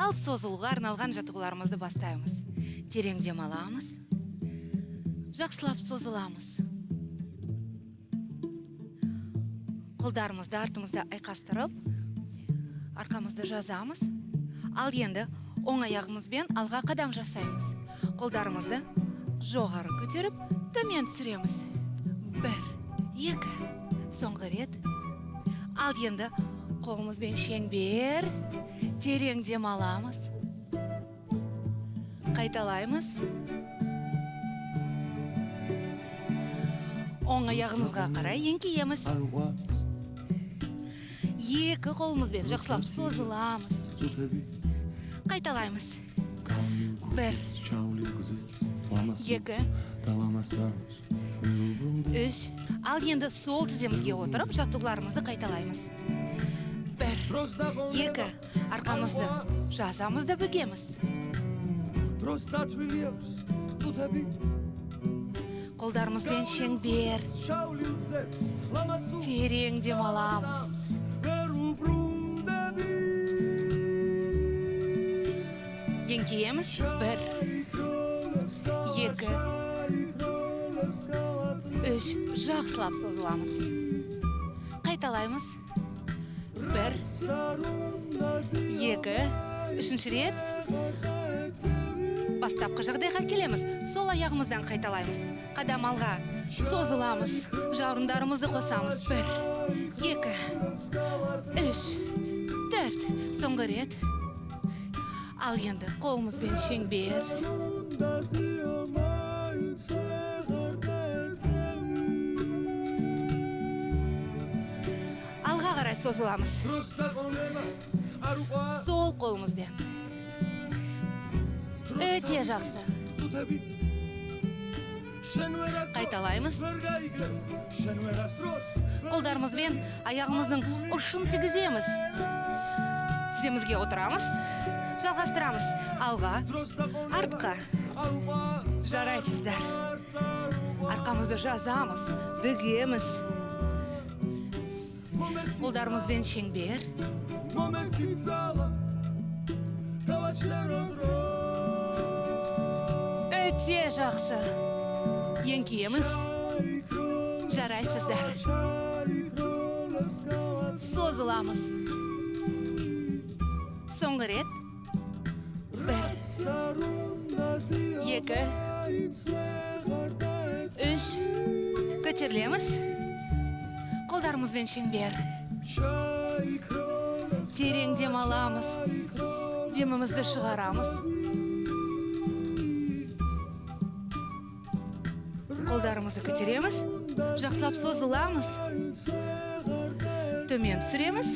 Ал созылуға арналған жаттығуларымызды бастаймыз. Терең дем аламыз. Жақсылап созыламыз. Қолдарымызды артымызда айқастырып, арқамызды жазамыз. Ал енді оң аяғымызбен алға қадам жасаймыз. Қолдарымызды жоғары көтеріп, төмен түсіреміз. 1, 2, соңғы рет. Ал енді қолымызбен шеңбер, терең дем аламыз. Қайталаймыз. Оң аяғымызға қарай еңкейеміз. Екі қолымызбен жақсылап созыламыз. Қайталаймыз. 1, 2, 3. Ал енді сол тіземізге отырып, жаттығуларымызды қайталаймыз. 1, 2, арқамызды жазамыз да бүгеміз. Қолдарымызбен шеңбер, терең дем аламыз. Еңкейеміз. 1, 2, 3, жақсылап созыламыз. Қайталаймыз. 1, 2, үшінші рет. Бастапқы жағдайға келеміз. Сол аяғымыздан қайталаймыз. Қадам алға созыламыз. Жауырындарымызды қосамыз. 1, 2, 3, 4. Соңғы рет. Ал енді қолымызбен шеңбер. Алға қарай созыламыз. Сол қолымызбен. Өте жақсы. Қайталаймыз. Қолдарымызбен аяғымыздың ұшын тігіземіз. Тіземізге отырамыз. Жалғастырамыз. Алға, артқа. Жарайсыздар. Арқамызды жазамыз, бүгеміз. Қолдарымызбен шеңбер. Өте жақсы. Еңкейеміз. Жарайсыздар. Созыламыз. Соңғы рет. 1, 2, 3. Көтерілеміз. Қолдарымызбен шеңбер. Терең дем аламыз. Демімізді шығарамыз. Қолдарымызды көтереміз. Жақсылап созыламыз. Төмен түсіреміз.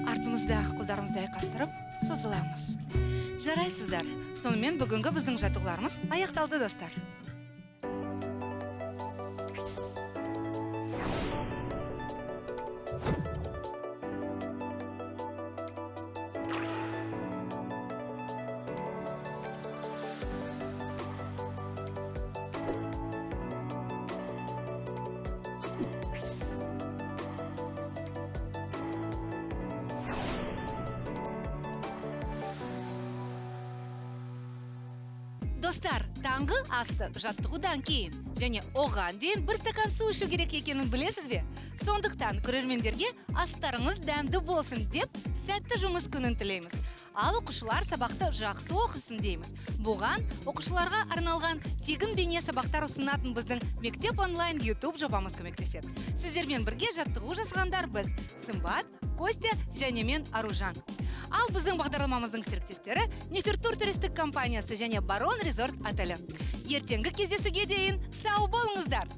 Артымызда қолдарымызды айқастырып созыламыз. Жарайсыздар. Сонымен бүгінгі біздің жаттығуларымыз аяқталды, достар. Достар, таңғы асты жаттығудан кейін және оған дейін бір стакан су ішу керек екенін білесіз бе? Сондықтан көрермендерге астарыңыз дәмді болсын деп сәтті жұмыс күнін тілейміз. Ал оқушылар сабақты жақсы оқысын дейміз. Бұған оқушыларға арналған тегін бейне сабақтар ұсынатын біздің мектеп онлайн YouTube жобамыз көмектеседі. Сіздермен бірге жаттығу жасағандар біз Сымбат, Костя және мен Аружан. Ал біздің бағдарламамыздың серіктестері Нефертур туристік компаниясы және Барон Резорт отелі. Ертеңгі кездесуге дейін сау болыңыздар!